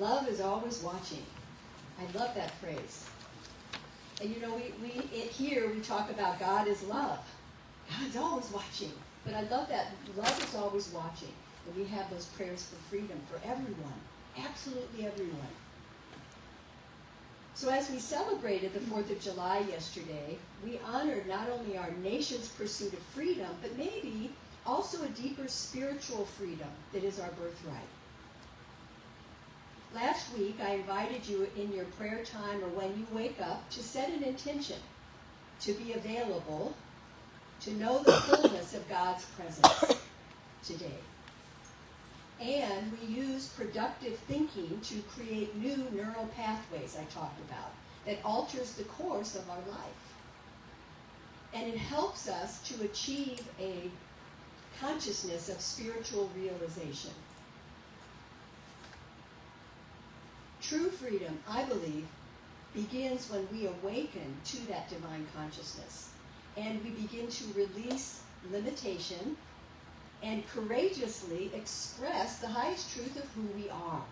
Love is always watching. I love that phrase. And you know, here we talk about God is love. God's always watching. But I love that love is always watching. And we have those prayers for freedom for everyone. Absolutely everyone. So as we celebrated the 4th of July yesterday, we honored not only our nation's pursuit of freedom, but maybe also a deeper spiritual freedom that is our birthright. Last week, I invited you in your prayer time or when you wake up to set an intention, to be available, to know the fullness of God's presence today. And we use productive thinking to create new neural pathways I talked about that alters the course of our life. And it helps us to achieve a consciousness of spiritual realization. True freedom, I believe, begins when we awaken to that divine consciousness and we begin to release limitation and courageously express the highest truth of who we are.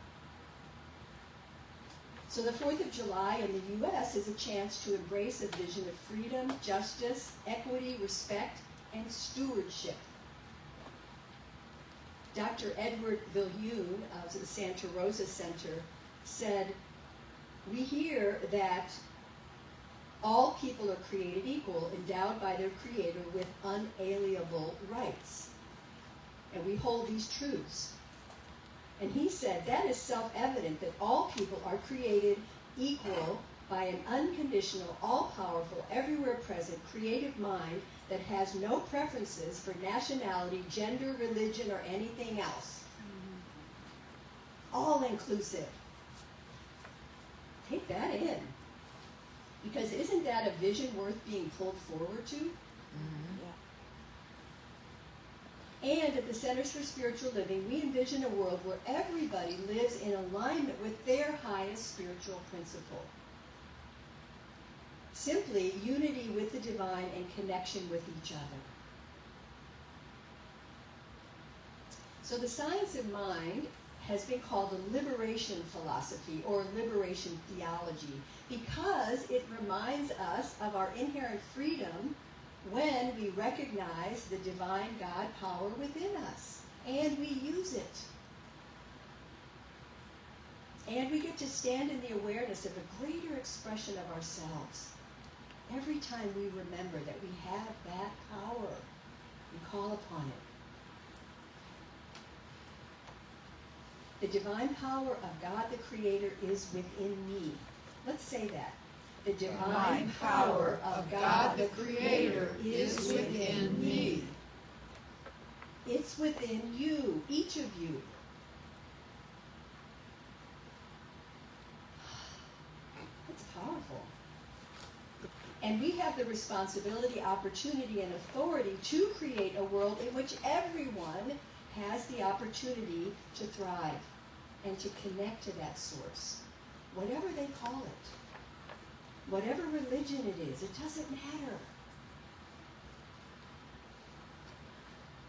So the 4th of July in the U.S. is a chance to embrace a vision of freedom, justice, equity, respect, and stewardship. Dr. Edward Viljoen of the Santa Rosa Center said, "We hear that all people are created equal, endowed by their Creator with unalienable rights. And we hold these truths." And he said, "That is self-evident that all people are created equal by an unconditional, all-powerful, everywhere present, creative mind that has no preferences for nationality, gender, religion, or anything else. All-inclusive." Take that in. Because isn't that a vision worth being pulled forward to? Mm-hmm. And at the Centers for Spiritual Living, we envision a world where everybody lives in alignment with their highest spiritual principle. Simply unity with the divine and connection with each other. So the science of mind has been called the liberation philosophy or liberation theology because it reminds us of our inherent freedom when we recognize the divine God power within us, and we use it. And we get to stand in the awareness of a greater expression of ourselves. Every time we remember that we have that power, we call upon it. The divine power of God the Creator is within me. Let's say that. The divine power of God the Creator is within me. It's within you, each of you. It's powerful. And we have the responsibility, opportunity, and authority to create a world in which everyone has the opportunity to thrive and to connect to that source, whatever they call it, whatever religion it is, it doesn't matter.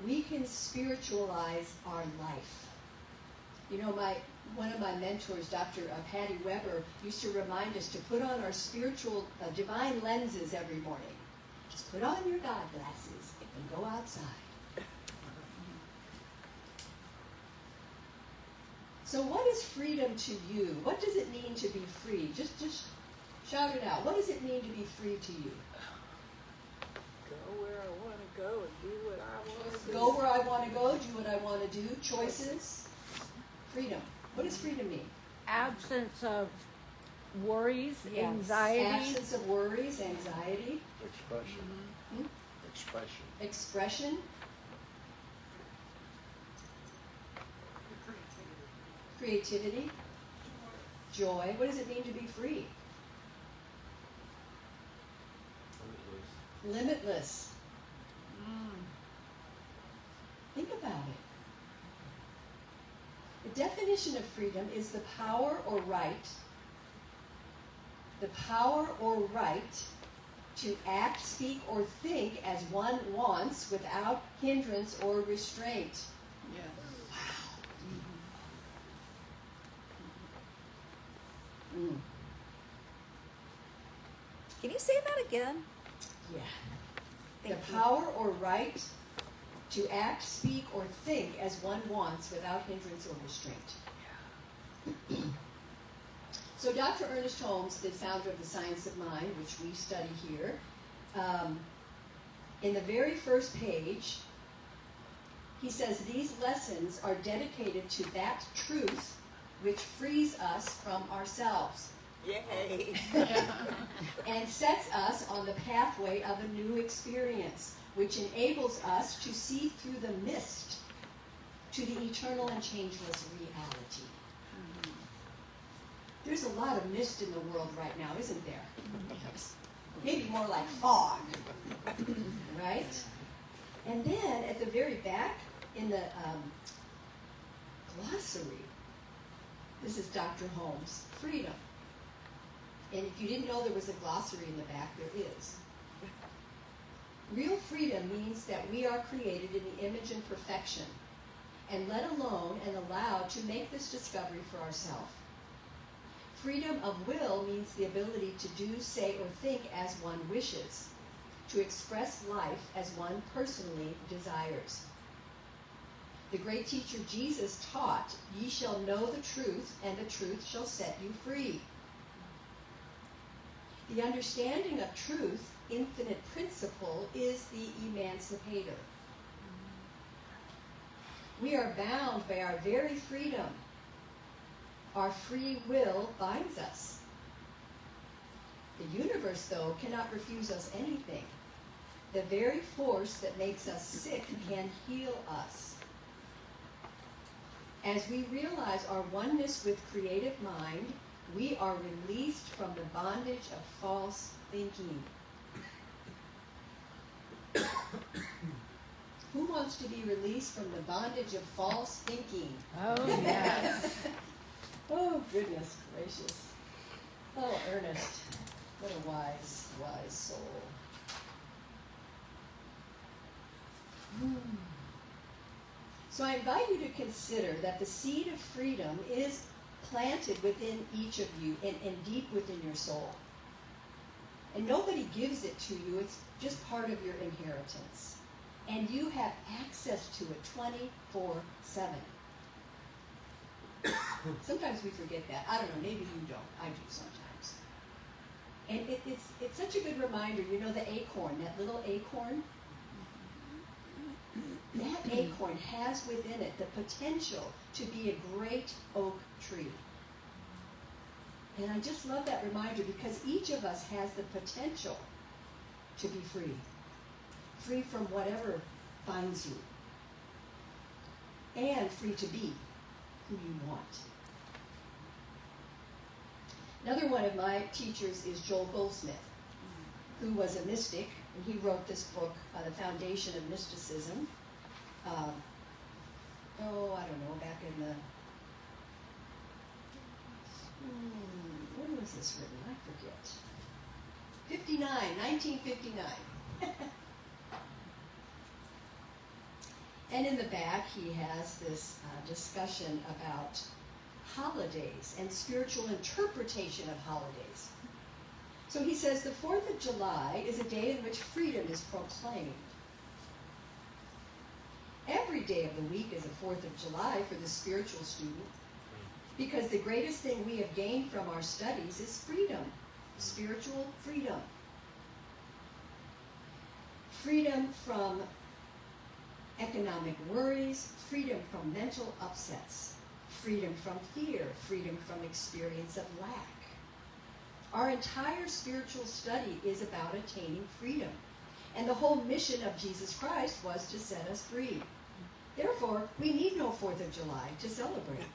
We can spiritualize our life. You know, one of my mentors, Dr. Patty Weber, used to remind us to put on our spiritual, divine lenses every morning. Just put on your God glasses and go outside. So what is freedom to you? What does it mean to be free? Just shout it out. What does it mean to be free to you? Go where I want to go and do what I want to do. Go where I want to go, do what I want to do. Choices. Freedom. What does freedom mean? Absence of worries, Yes. anxiety. Absence of worries, anxiety. Expression. Hmm? Expression. Expression. Creativity. Joy. What does it mean to be free? Limitless. Think about it. The definition of freedom is the power or right to act, speak, or think as one wants without hindrance or restraint. Yes. Wow. Can you say that again? Yeah. Thank The you. power or right to act, speak, or think as one wants without hindrance or restraint. So Dr. Ernest Holmes, the founder of the Science of Mind, which we study here, in the very first page, he says these lessons are dedicated to that truth which frees us from ourselves Yay. and sets us on the pathway of a new experience, which enables us to see through the mist to the eternal and changeless reality. There's a lot of mist in the world right now, isn't there? Maybe more like fog, right? And then at the very back in the glossary, this is Dr. Holmes, freedom. And if you didn't know there was a glossary in the back, there is. Real freedom means that we are created in the image and perfection and let alone and allowed to make this discovery for ourselves. Freedom of will means the ability to do, say, or think as one wishes, to express life as one personally desires. The great teacher Jesus taught, "Ye shall know the truth, and the truth shall set you free." The understanding of truth, infinite principle, is the emancipator. We are bound by our very freedom. Our free will binds us. The universe, though, cannot refuse us anything. The very force that makes us sick can heal us. As we realize our oneness with creative mind, we are released from the bondage of false thinking. Who wants to be released from the bondage of false thinking? Oh, yes. Oh, goodness gracious. Oh, Ernest, what a wise, wise soul. So I invite you to consider that the seed of freedom is planted within each of you and deep within your soul. And nobody gives it to you. It's just part of your inheritance. And you have access to it 24/7. Sometimes we forget that. I don't know, maybe you don't. I do sometimes. And it's such a good reminder. You know the acorn, that little acorn? That acorn has within it the potential to be a great oak tree. And I just love that reminder because each of us has the potential to be free. Free from whatever binds you. And free to be who you want. Another one of my teachers is Joel Goldsmith, who was a mystic, and he wrote this book, The Foundation of Mysticism. I don't know, back in the, when was this written? I forget. 1959. And in the back, he has this discussion about holidays and spiritual interpretation of holidays. So he says the 4th of July is a day in which freedom is proclaimed. Every day of the week is a 4th of July for the spiritual student, because the greatest thing we have gained from our studies is freedom, spiritual freedom. Freedom from economic worries, freedom from mental upsets, freedom from fear, freedom from experience of lack. Our entire spiritual study is about attaining freedom. And the whole mission of Jesus Christ was to set us free. Therefore, we need no 4th of July to celebrate.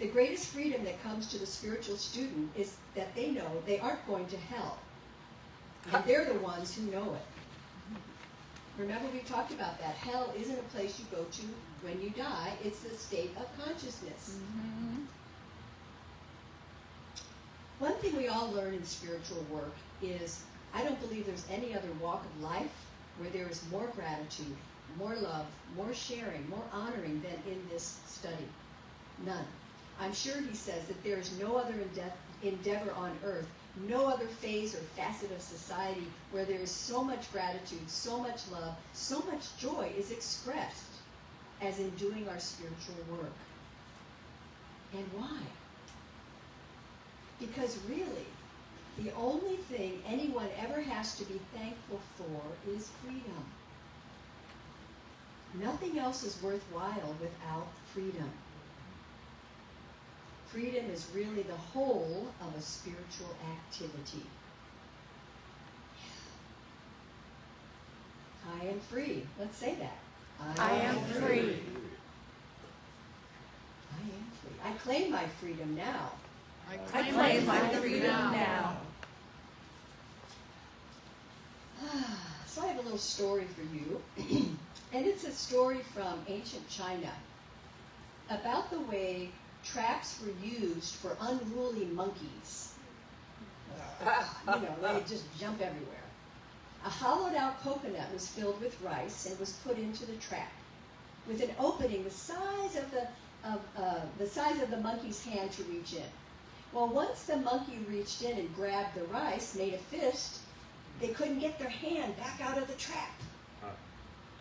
The greatest freedom that comes to the spiritual student is that they know they aren't going to hell. And they're the ones who know it. Remember, we talked about that. Hell isn't a place you go to when you die. It's the state of consciousness. Mm-hmm. One thing we all learn in spiritual work is I don't believe there's any other walk of life where there is more gratitude, more love, more sharing, more honoring than in this study. None. I'm sure he says that there is no other endeavor on earth, no other phase or facet of society where there is so much gratitude, so much love, so much joy is expressed as in doing our spiritual work. And why? Because really, the only thing anyone ever has to be thankful for is freedom. Nothing else is worthwhile without freedom. Freedom is really the whole of a spiritual activity. I am free. Let's say that. I am free. I am free. I claim my freedom now. I claim my freedom now. So I have a little story for you. And it's a story from ancient China about the way traps were used for unruly monkeys. They just jump everywhere. A hollowed out coconut was filled with rice and was put into the trap, with an opening the size of the monkey's hand to reach in. Well, once the monkey reached in and grabbed the rice, made a fist, they couldn't get their hand back out of the trap.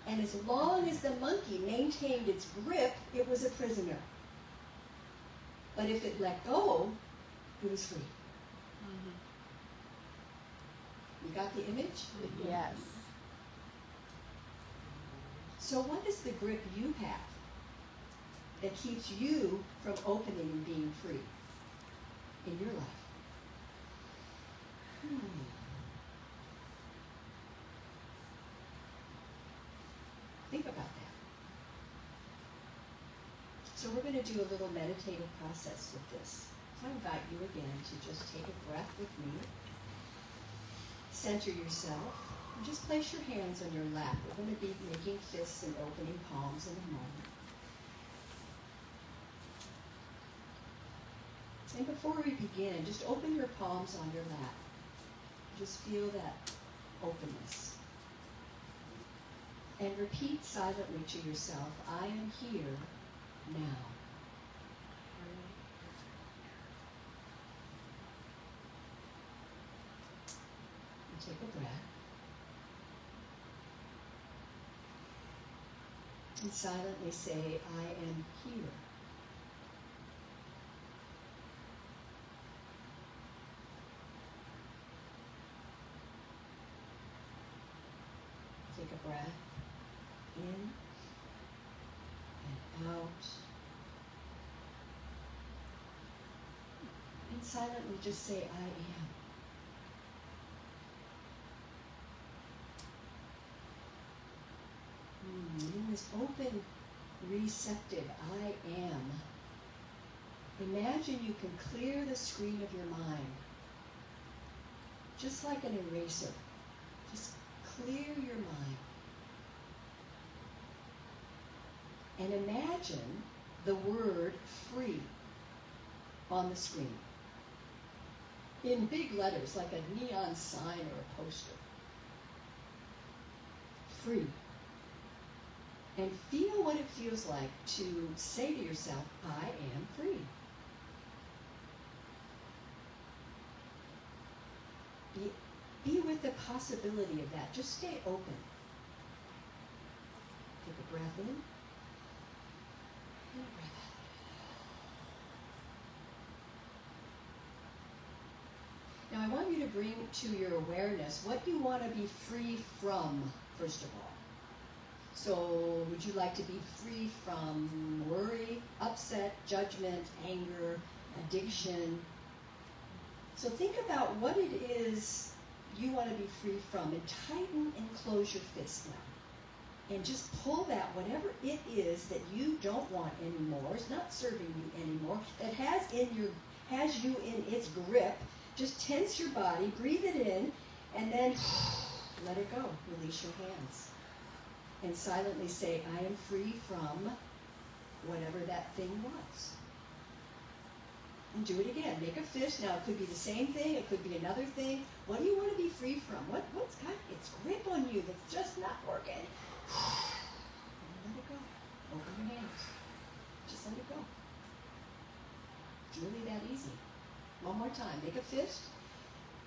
And as long as the monkey maintained its grip, it was a prisoner. But if it let go, it was free. You got the image? Yes. So what is the grip you have that keeps you from opening and being free in your life? Think about that. So we're going to do a little meditative process with this. So I invite you again to just take a breath with me. Center yourself. And just place your hands on your lap. We're going to be making fists and opening palms in a moment. And before we begin, just open your palms on your lap. Just feel that openness. And repeat silently to yourself, I am here now. And take a breath. And silently say, I am here. Take a breath in and out. And silently just say, I am. In this open, receptive, I am, imagine you can clear the screen of your mind, just like an eraser. Just clear your mind. And imagine the word free on the screen. In big letters, like a neon sign or a poster. Free. And feel what it feels like to say to yourself, I am free. Be with the possibility of that. Just stay open. Take a breath in and a breath out. Now I want you to bring to your awareness what you want to be free from, first of all. So would you like to be free from worry, upset, judgment, anger, addiction? So think about what it is you want to be free from, and tighten and close your fist now. And just pull that, whatever it is that you don't want anymore, is not serving you anymore, that has you in its grip. Just tense your body, breathe it in, and then let it go. Release your hands. And silently say, I am free from whatever that thing was. And do it again. Make a fist. Now, it could be the same thing. It could be another thing. What do you want to be free from? What's got its grip on you that's just not working? And let it go. Open your hands. Just let it go. It's really that easy. One more time. Make a fist.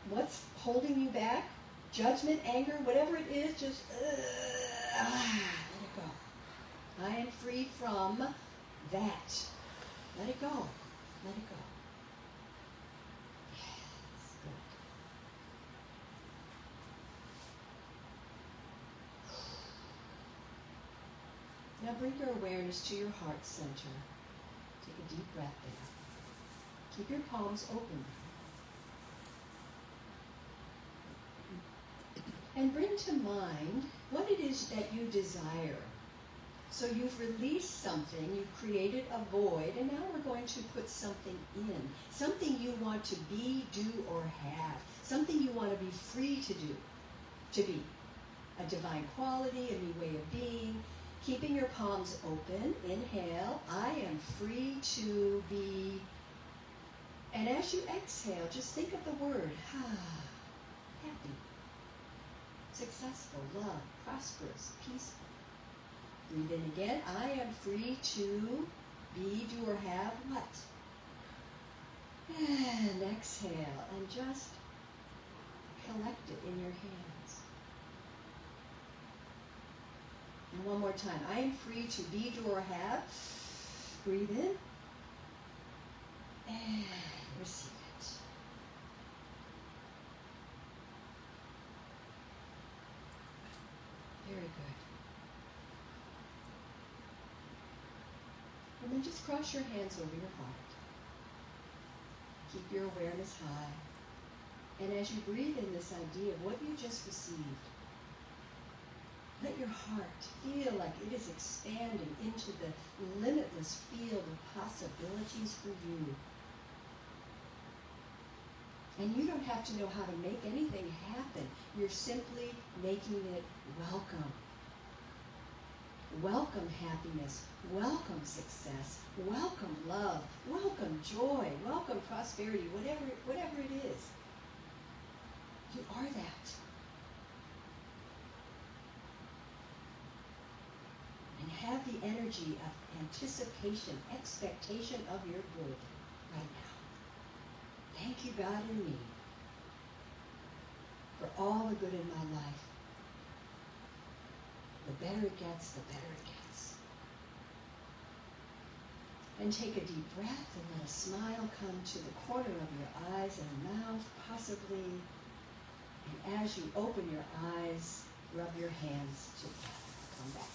What's holding you back? Judgment, anger, whatever it is, just let it go. I am free from that. Let it go. Let it go. Yes, good. Now bring your awareness to your heart center. Take a deep breath there. Keep your palms open. And bring to mind what it is that you desire. So you've released something, you've created a void, and now we're going to put something in. Something you want to be, do, or have. Something you want to be free to do, to be. A divine quality, a new way of being. Keeping your palms open, inhale, I am free to be. And as you exhale, just think of the word, happy, successful, love, prosperous, peaceful. Breathe in again, I am free to be, do, or have what? And exhale, and just collect it in your hands. And one more time. I am free to be, do, or have. Breathe in. And receive it. Very good. And then just cross your hands over your heart. Keep your awareness high. And as you breathe in this idea of what you just received, let your heart feel like it is expanding into the limitless field of possibilities for you. And you don't have to know how to make anything happen. You're simply making it welcome. Welcome happiness. Welcome success. Welcome love. Welcome joy. Welcome prosperity. Whatever it is. You are that. And have the energy of anticipation, expectation of your good right now. Thank you, God, and me, for all the good in my life. The better it gets, the better it gets. And take a deep breath and let a smile come to the corner of your eyes and mouth, possibly. And as you open your eyes, rub your hands together. Come back.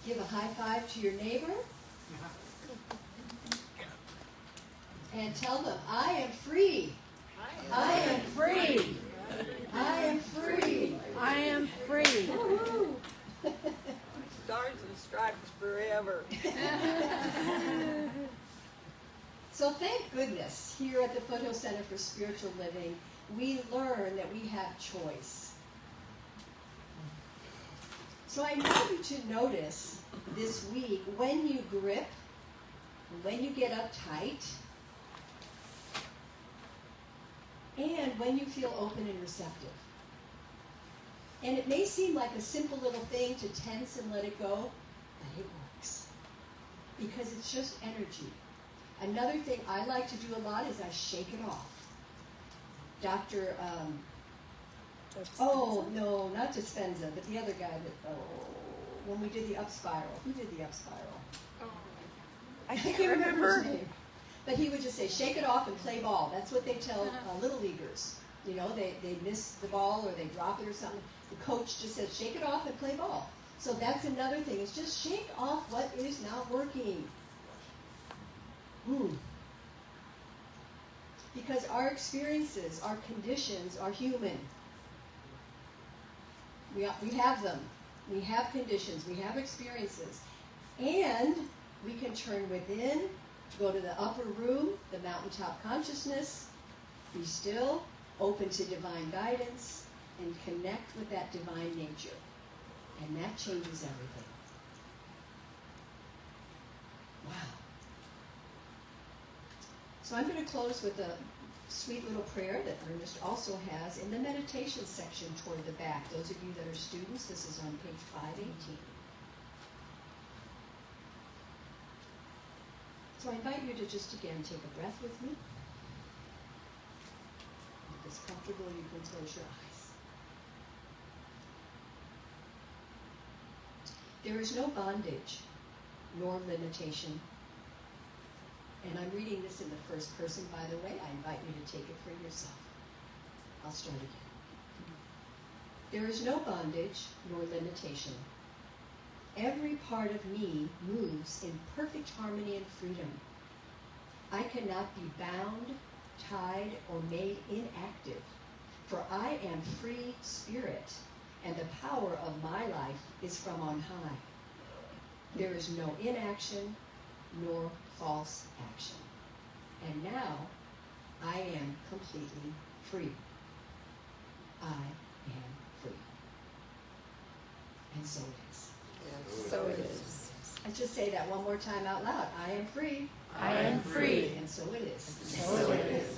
Give a high five to your neighbor. And tell them, I am free. I am free. I am free. I am free. Stars and stripes forever. So thank goodness, here at the Foothill Center for Spiritual Living, we learn that we have choice. So I want you to notice this week when you grip, when you get uptight, and when you feel open and receptive. And it may seem like a simple little thing to tense and let it go, but it works. Because it's just energy. Another thing I like to do a lot is I shake it off. No, not Dispenza, but the other guy when we did the up spiral. Who did the up spiral? I can't remember his name. But he would just say, shake it off and play ball. That's what they tell little leaguers. You know, they miss the ball or they drop it or something. The coach just says, shake it off and play ball. So that's another thing, is just shake off what is not working. Because our experiences, our conditions are human. We have them. We have conditions. We have experiences. And we can turn within, go to the upper room, the mountaintop consciousness, be still, open to divine guidance, and connect with that divine nature. And that changes everything. Wow. So I'm going to close with a sweet little prayer that Ernest also has in the meditation section toward the back. Those of you that are students, this is on page 518. So I invite you to just again take a breath with me. If it's comfortable, you can close your eyes. There is no bondage nor limitation. And I'm reading this in the first person, by the way. I invite you to take it for yourself. I'll start again. There is no bondage nor limitation. Every part of me moves in perfect harmony and freedom. I cannot be bound, tied, or made inactive, for I am free spirit, and the power of my life is from on high. There is no inaction nor false action. And now I am completely free. I am free. And so it is. So it is. Let's just say that one more time out loud. I am free. I am free. And so it is. So it is.